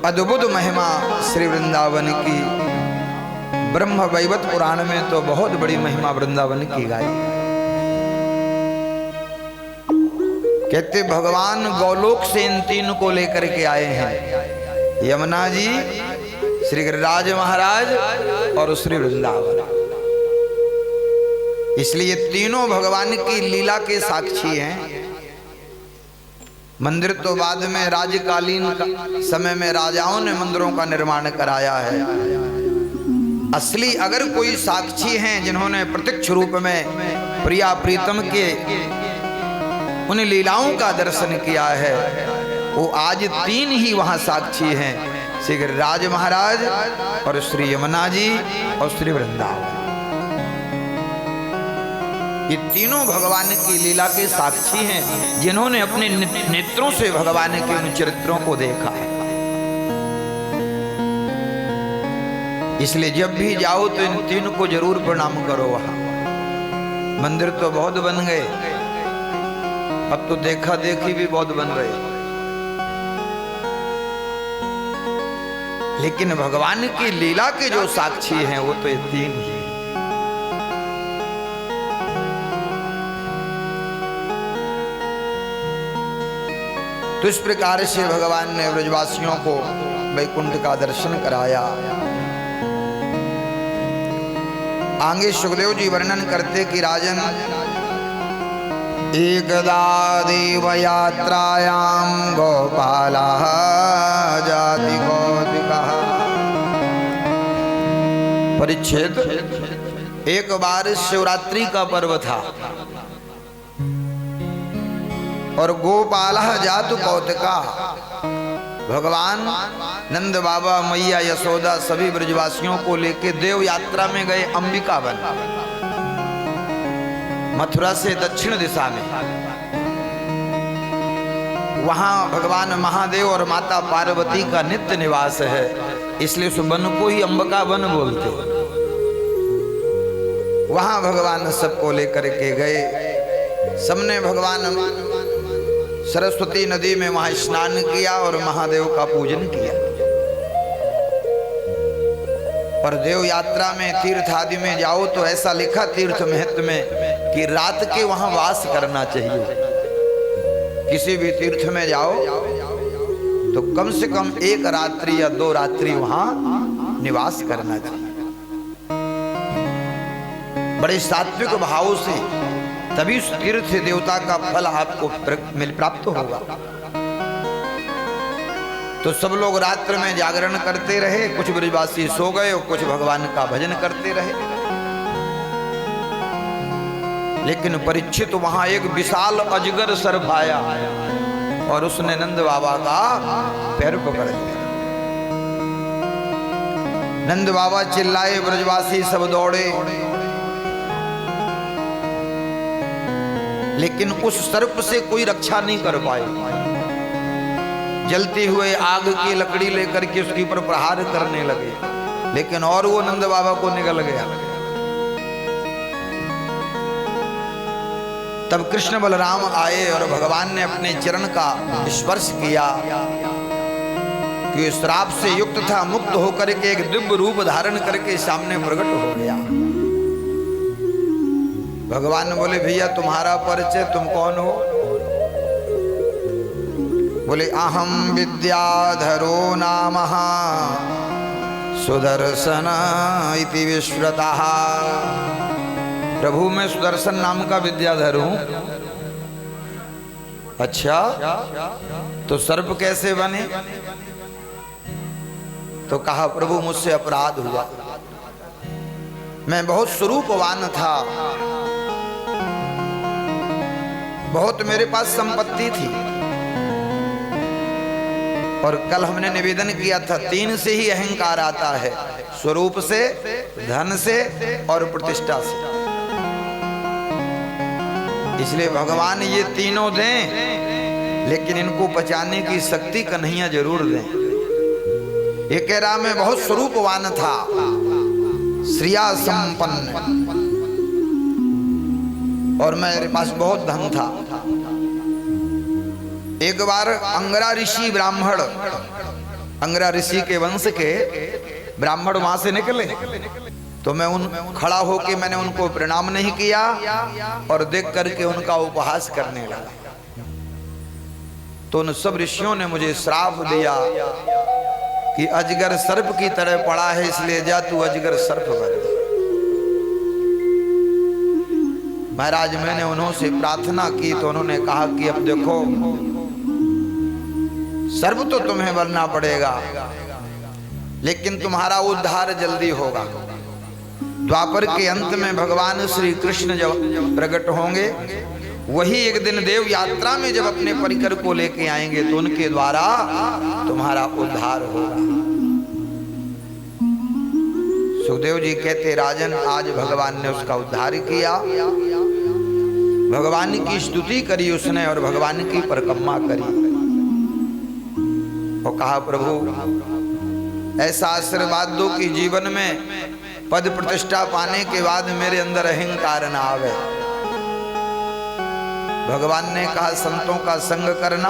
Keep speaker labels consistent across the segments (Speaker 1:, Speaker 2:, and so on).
Speaker 1: अद्भुत महिमा श्री वृंदावन की। ब्रह्म वैवत पुराण में तो बहुत बड़ी महिमा वृंदावन की गाई। कहते भगवान गौलोक से इन तीन को लेकर के आए हैं, यमुना जी, श्री गिरिराज महाराज और श्री वृंदावन। इसलिए तीनों भगवान की लीला के साक्षी हैं। मंदिर तो बाद में राजकालीन समय में राजाओं ने मंदिरों का निर्माण कराया है। असली अगर कोई साक्षी हैं जिन्होंने प्रत्यक्ष रूप में प्रिया प्रीतम के उन लीलाओं का दर्शन किया है, वो आज तीन ही वहां साक्षी हैं, श्री गिरिराज महाराज और श्री यमुना जी और श्री वृंदावन। ये तीनों भगवान की लीला के साक्षी हैं जिन्होंने अपने नेत्रों से भगवान के उन चरित्रों को देखा है। इसलिए जब भी जाओ तो इन तीनों को जरूर प्रणाम करो। वहां मंदिर तो बहुत बन गए, अब तो देखा देखी भी बहुत बन रहे, लेकिन भगवान की लीला के जो साक्षी हैं वो तो ये तीन ही। तो इस प्रकार से भगवान ने ब्रजवासियों को वैकुंठ का दर्शन कराया। आगे सुखदेव जी वर्णन करते कि राजन, एकदा देव यात्रायां गोपालः जाति कौतिकः। परिच्छेद, एक बार शिवरात्रि का पर्व था और गोपालः जातु कौतिका। भगवान नंद बाबा, मैया यशोदा सभी ब्रजवासियों को लेकर देव यात्रा में गए अंबिका वन, मथुरा से दक्षिण दिशा में। वहां भगवान महादेव और माता पार्वती का नित्य निवास है, इसलिए उस वन को ही अंबिका वन बोलते। वहां भगवान सबको लेकर के गए। सबने भगवान सरस्वती नदी में वहां स्नान किया और महादेव का पूजन किया। और देव यात्रा में तीर्थ आदि में जाओ तो ऐसा लिखा तीर्थ महत्व में कि रात के वहां वास करना चाहिए। किसी भी तीर्थ में जाओ तो कम से कम एक रात्रि या दो रात्रि वहां निवास करना चाहिए। बड़े सात्विक भाव से, तभी उस तीर्थ देवता का फल आपको प्राप्त होगा। तो सब लोग रात्र में जागरण करते रहे, कुछ ब्रजवासी सो गए और कुछ भगवान का भजन करते रहे। लेकिन परीक्षित, वहां एक विशाल अजगर सर्प आया और उसने नंद बाबा का पैर पकड़ लिया। नंद बाबा चिल्लाए, ब्रजवासी सब दौड़े, लेकिन उस सर्प से कोई रक्षा नहीं कर पाए। जलते हुए आग की लकड़ी लेकर के उसके ऊपर प्रहार करने लगे, लेकिन और वो नंद बाबा को निगल गया। तब कृष्ण बलराम आए और भगवान ने अपने चरण का स्पर्श किया कि श्राप से युक्त था, मुक्त होकर के एक दिव्य रूप धारण करके सामने प्रकट हो गया। भगवान बोले, भैया तुम्हारा परिचय, तुम कौन हो? बोले, अहम विद्याधरो नामः सुदर्शन इति विश्रुतः। प्रभु, मैं सुदर्शन नाम का विद्याधर हूं। अच्छा, तो सर्प कैसे बने? तो कहा, प्रभु मुझसे अपराध हुआ, मैं बहुत स्वरूपवान था, बहुत मेरे पास संपत्ति थी, और कल हमने निवेदन किया था, तीन से ही अहंकार आता है, स्वरूप से, धन से और प्रतिष्ठा से। इसलिए भगवान ये तीनों दें, लेकिन इनको बचाने की शक्ति कन्हैया जरूर दें। ये कह रहा मैं बहुत स्वरूपवान था, श्रिया संपन्न, और मेरे पास बहुत धन था। एक बार अंगरा ऋषि ब्राह्मण अंगरा ऋषि के वंश के ब्राह्मण वहां से निकले, तो मैं खड़ा होके मैंने उनको प्रणाम नहीं किया और देख करके उनका उपहास करने लगा। तो उन सब ऋषियों ने मुझे श्राप दिया कि अजगर सर्प की तरह पड़ा है, इसलिए जा तू अजगर सर्प बन। महाराज मैंने उन्होंने प्रार्थना की तो उन्होंने कहा कि अब देखो सर्प तो तुम्हें बनना पड़ेगा, लेकिन तुम्हारा उद्धार जल्दी होगा। द्वापर के अंत में भगवान श्री कृष्ण जब प्रकट होंगे, वही एक दिन देव यात्रा में जब अपने परिकर को लेके आएंगे तो उनके द्वारा तुम्हारा उद्धार होगा। सुखदेव जी कहते राजन आज भगवान ने उसका उद्धार किया, भगवान की स्तुति करी उसने और भगवान की परिक्रमा करी और कहा प्रभु ऐसा आशीर्वाद दो कि जीवन में पद प्रतिष्ठा पाने के बाद मेरे अंदर अहंकार ना आवे। भगवान ने कहा संतों का संग करना,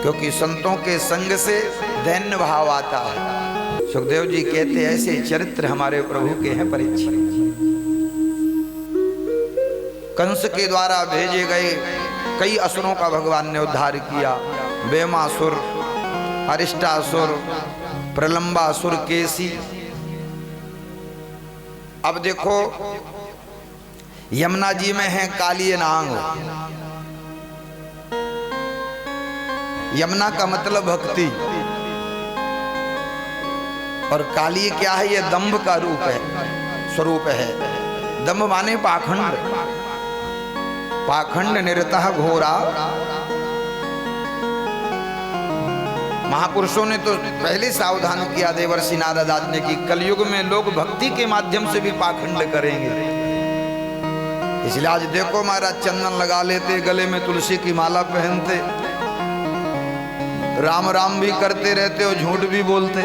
Speaker 1: क्योंकि संतों के संग से दैन्य भाव आता है। सुखदेव जी कहते ऐसे चरित्र हमारे प्रभु के हैं परीक्षित। कंस के द्वारा भेजे गए कई असुरों का भगवान ने उद्धार किया। बेमासुर, अरिष्टासुर, प्रलंबासुर, केसी। अब देखो यमुना जी में है काली नांग। यमुना का मतलब भक्ति और काली क्या है? ये दंभ का रूप है, स्वरूप है। दंभ माने पाखंड, पाखंड निरतः घोरा। महापुरुषों ने तो पहले सावधान किया देवर्षि नारद आदि ने कि कलयुग में लोग भक्ति के माध्यम से भी पाखंड करेंगे। इसलिए आज देखो महाराज चंदन लगा लेते, गले में तुलसी की माला पहनते, राम राम भी करते रहते और झूठ भी बोलते।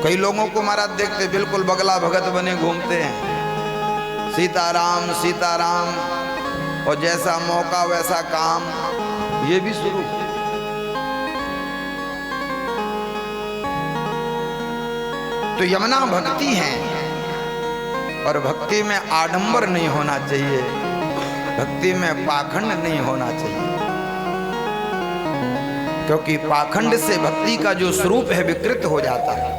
Speaker 1: कई लोगों को महाराज देखते बिल्कुल बगला भगत बने घूमते हैं, सीताराम सीताराम, और जैसा मौका वैसा काम, ये भी शुरू। तो यमुना भक्ति है और भक्ति में आडंबर नहीं होना चाहिए, भक्ति में पाखंड नहीं होना चाहिए, क्योंकि पाखंड से भक्ति का जो स्वरूप है विकृत हो जाता है।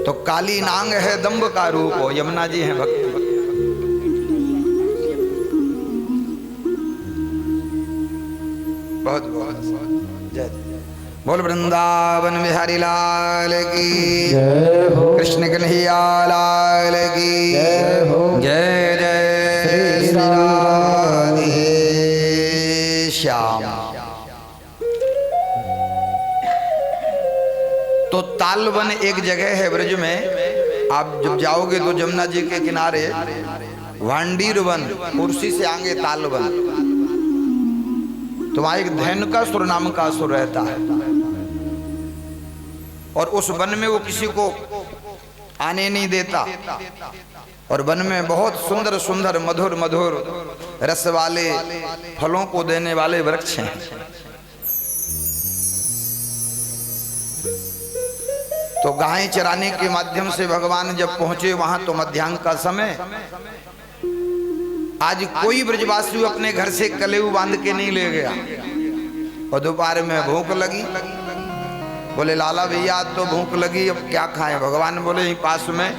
Speaker 1: तो काली नांग है दंभ का रूप, हो यमुना जी है भक्ति। बहुत बहुत जय बोल वृंदावन बिहारी लाल की जय हो, कृष्ण कन्हैया लाल की जय हो, जय जय श्री राधे श्याम। तो तालवन एक जगह है ब्रज में, आप जब जाओगे तो जमुना जी के किनारे वांडीर वन, कुर्सी से आगे तालवन, तो वहां एक धैनुकासुर नाम का असुर रहता है और उस वन में वो किसी को आने नहीं देता। और वन में बहुत सुंदर सुंदर मधुर मधुर रस वाले फलों को देने वाले वृक्ष हैं। तो गायें चराने के माध्यम से भगवान जब पहुंचे वहां तो मध्याह्न का समय। आज कोई ब्रजवासी अपने घर से कलेऊ बांध के नहीं ले गया। और दोपहर में भूख लगी, बोले लाला भैया तो भूख लगी, अब क्या खाएं? भगवान बोले यहीं पास में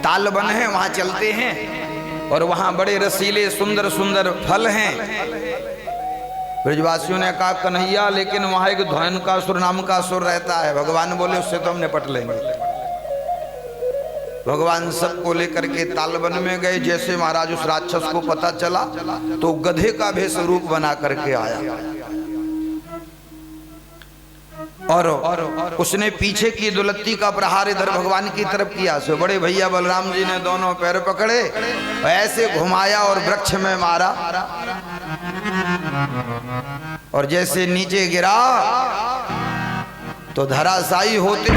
Speaker 1: तालवन है, वहां चलते हैं और वहां बड़े रसीले सुंदर सुंदर फल हैं। ब्रजवासियों ने कहा कन्हैया लेकिन वहां एक धैनुकासुर नाम का असुर रहता है। भगवान बोले उससे तो हम निपट लेंगे। भगवान सबको लेकर के तालवन में गए। जैसे महाराज उस राक्षस को पता चला तो गधे का भेष रूप बना करके आया और उसने पीछे की दुलत्ती का प्रहार इधर भगवान की तरफ किया। सो बड़े भैया बलराम जी ने दोनों पैर पकड़े, ऐसे घुमाया और वृक्ष में मारा और जैसे नीचे गिरा तो धराशायी होते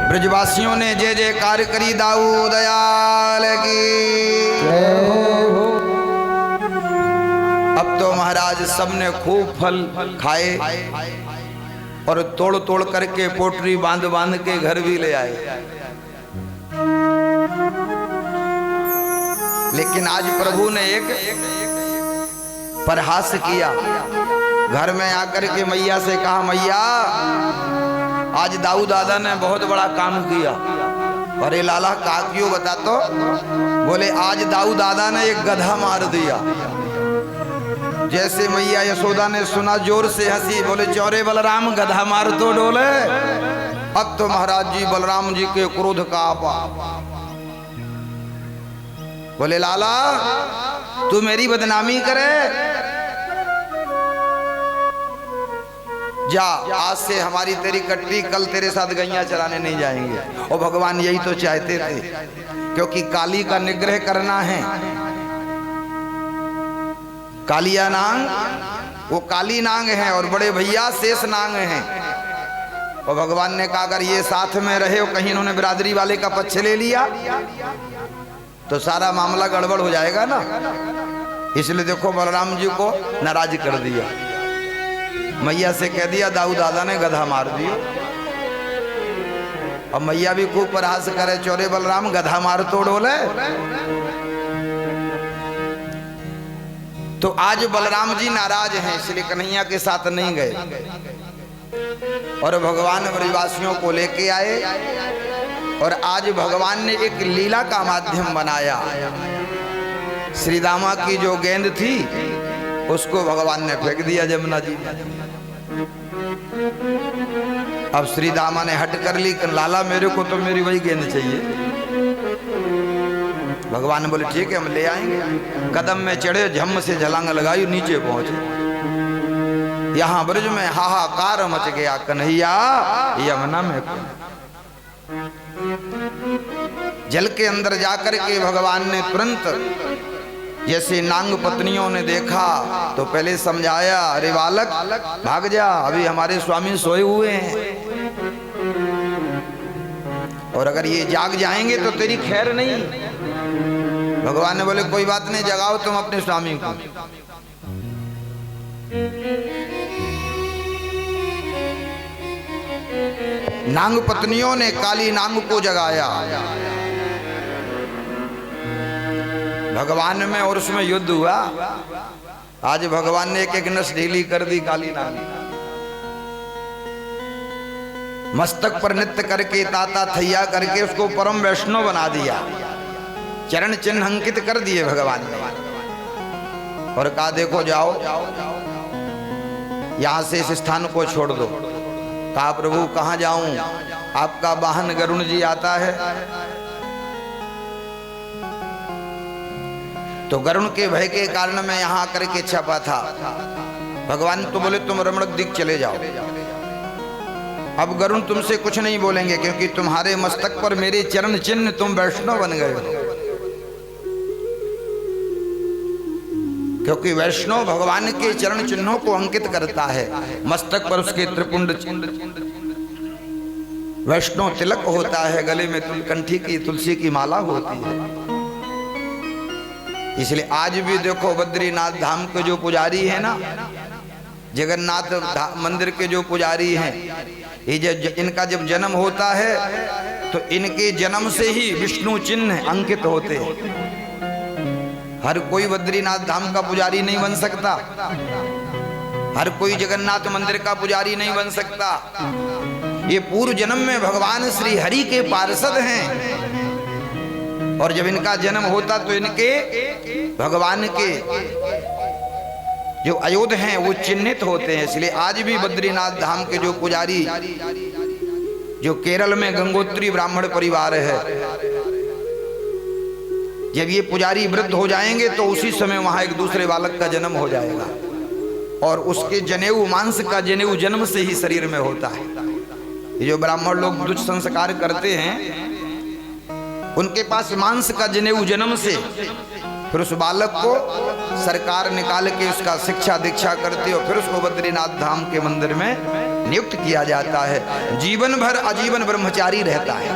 Speaker 1: ब्रजवासियों ने जय जयकार करी दाऊ दयाल की। अब तो महाराज सबने खूब फल खाए और तोड़ तोड़ करके पोटरी बांध बांध के घर भी ले आए। लेकिन आज प्रभु ने एक परहास किया। घर में आकर के मैया से कहा, मैया आज दाऊ दादा ने बहुत बड़ा काम किया। अरे लाला कहा क्यों बता तो? बोले आज दाऊ दादा ने एक गधा मार दिया। जैसे मैया यशोदा ने सुना जोर से हंसी, बोले चौरे बलराम गधा मार तो डोले। अब तो महाराज जी बलराम जी के क्रोध का आपा। बोले लाला तू मेरी बदनामी करे, जा आज से हमारी तेरी कट्टी, कल तेरे साथ गैया चराने नहीं जाएंगे। और भगवान यही तो चाहते थे, क्योंकि काली का निग्रह करना है। कालिया नांग वो काली नांग है और बड़े भैया शेष नांग हैं। और भगवान ने कहा अगर ये साथ में रहे और कहीं इन्होंने बिरादरी वाले का पक्ष ले लिया तो सारा मामला गड़बड़ हो जाएगा ना। इसलिए देखो बलराम जी को नाराज कर दिया। मैया से कह दिया दाऊ दादा ने गधा मार दिया। अब मैया भी खूब प्रयास करे, चौरे बलराम गधा मार तो डोले। तो आज बलराम जी नाराज हैं, इसलिए कन्हैया के साथ नहीं गए और भगवान ब्रजवासियों को लेके आए। और आज भगवान ने एक लीला का माध्यम बनाया। श्री दामा की जो गेंद थी उसको भगवान ने फेंक दिया जमुना जी। अब श्री दामा ने हट कर ली, लाला मेरे को तो मेरी वही गेंद चाहिए। भगवान बोले ठीक है हम ले आएंगे। कदम में चढ़े, झम से झलांग लगाई, नीचे पहुंचे। यहां ब्रज में हाहाकार मच गया, कन्हैया यमुना में। जल के अंदर जाकर के भगवान ने तुरंत, जैसे नांग पत्नियों ने देखा तो पहले समझाया, अरे बालक भाग जा, अभी हमारे स्वामी सोए हुए हैं और अगर ये जाग जाएंगे तो तेरी खैर नहीं। भगवान ने बोले कोई बात नहीं, जगाओ तुम अपने स्वामी को। नांग पत्नियों ने काली नांग को जगाया भगवान में, और उसमें युद्ध हुआ। आज भगवान ने एक एक नस ढीली कर दी काली नांग। मस्तक पर नृत्य करके, ताता थैया करके उसको परम वैष्णव बना दिया। चरण चिन्ह अंकित कर दिए भगवान ने और कहा देखो जाओ यहां से इस स्थान को छोड़ दो। कहा प्रभु कहां जाऊं? आपका वाहन गरुण जी आता है। तो गरुण के भय के कारण मैं यहां आकर के छपा था। भगवान तो बोले तुम रमणक दिख चले जाओ। अब गरुण तुमसे कुछ नहीं बोलेंगे, क्योंकि तुम्हारे मस्तक पर मेरे चरण चिन्ह, तुम वैष्णव बन गए हो। क्योंकि वैष्णव भगवान के चरण चिन्हों को अंकित करता है। मस्तक पर उसके त्रिपुंड वैष्णव तिलक होता है, गले में कंठी की तुलसी की माला होती है। इसलिए आज भी देखो बद्रीनाथ धाम के जो पुजारी है ना, जगन्नाथ मंदिर के जो पुजारी हैं, ये जब इनका जब जन्म होता है तो इनके जन्म से ही विष्णु चिन्ह अंकित होते हैं। हर कोई बद्रीनाथ धाम का पुजारी नहीं बन सकता, हर कोई जगन्नाथ मंदिर का पुजारी नहीं बन सकता। ये पूर्व जन्म में भगवान श्री हरि के पार्षद हैं और जब इनका जन्म होता तो इनके भगवान के जो अयोध्य हैं वो चिन्हित होते हैं। इसलिए आज भी बद्रीनाथ धाम के जो पुजारी, जो केरल में गंगोत्री ब्राह्मण परिवार है, जब ये पुजारी वृद्ध हो जाएंगे तो उसी समय वहां एक दूसरे बालक का जन्म हो जाएगा और उसके जनेऊ, मांस का जनेऊ जन्म से ही शरीर में होता है। ये जो ब्राह्मण लोग दुष्ट संस्कार करते हैं, उनके पास मांस का जनेऊ जन्म से, फिर उस बालक को सरकार निकाल के उसका शिक्षा दीक्षा करती और फिर उसको बद्रीनाथ धाम के मंदिर में नियुक्त किया जाता है, जीवन भर आजीवन ब्रह्मचारी रहता है।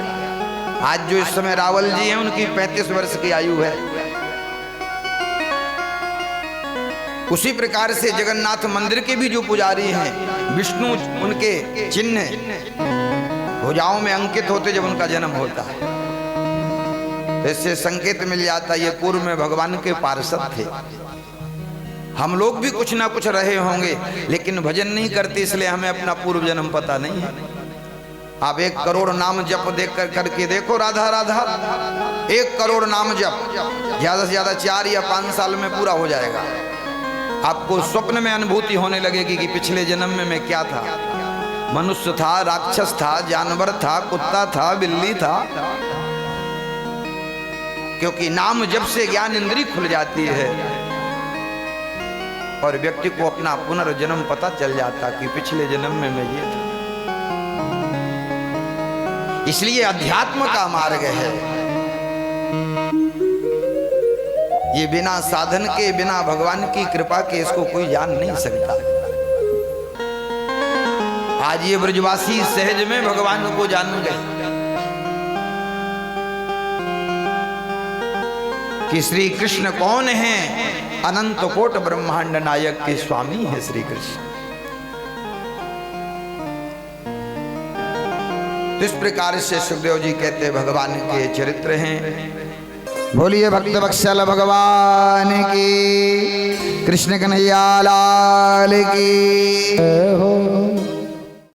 Speaker 1: आज जो इस समय रावल जी हैं उनकी 35 वर्ष की आयु है। उसी प्रकार से जगन्नाथ मंदिर के भी जो पुजारी हैं, विष्णु उनके चिन्ह भुजाओं में अंकित होते जब उनका जन्म होता है। इससे संकेत मिल जाता ये पूर्व में भगवान के पार्षद थे। हम लोग भी कुछ ना कुछ रहे होंगे, लेकिन भजन नहीं करते, इसलिए हमें अपना पूर्व जन्म पता नहीं है। आप 1 करोड़ नाम जप देख करके देखो, राधा राधा 1 करोड़ नाम जप ज्यादा से ज्यादा 4 या 5 साल में पूरा हो जाएगा। आपको स्वप्न में अनुभूति होने लगेगी कि पिछले जन्म में मैं क्या था, मनुष्य था, राक्षस था, जानवर था, कुत्ता था, बिल्ली था। क्योंकि नाम जब से ज्ञान इंद्री खुल जाती है और व्यक्ति को अपना पुनर्जन्म पता चल जाता कि पिछले जन्म में मैं ये था। इसलिए अध्यात्म का मार्ग है, ये बिना साधन के, बिना भगवान की कृपा के इसको कोई जान नहीं सकता। आज ये ब्रजवासी सहज में भगवान को जान गए कि श्री कृष्ण कौन है, अनंत कोट ब्रह्मांड नायक के स्वामी है श्री कृष्ण। तो इस प्रकार से सुखदेव जी कहते भगवान के चरित्र हैं। बोलिए भक्त वत्सल भगवान की, कृष्ण कन्हैया लाल की हो।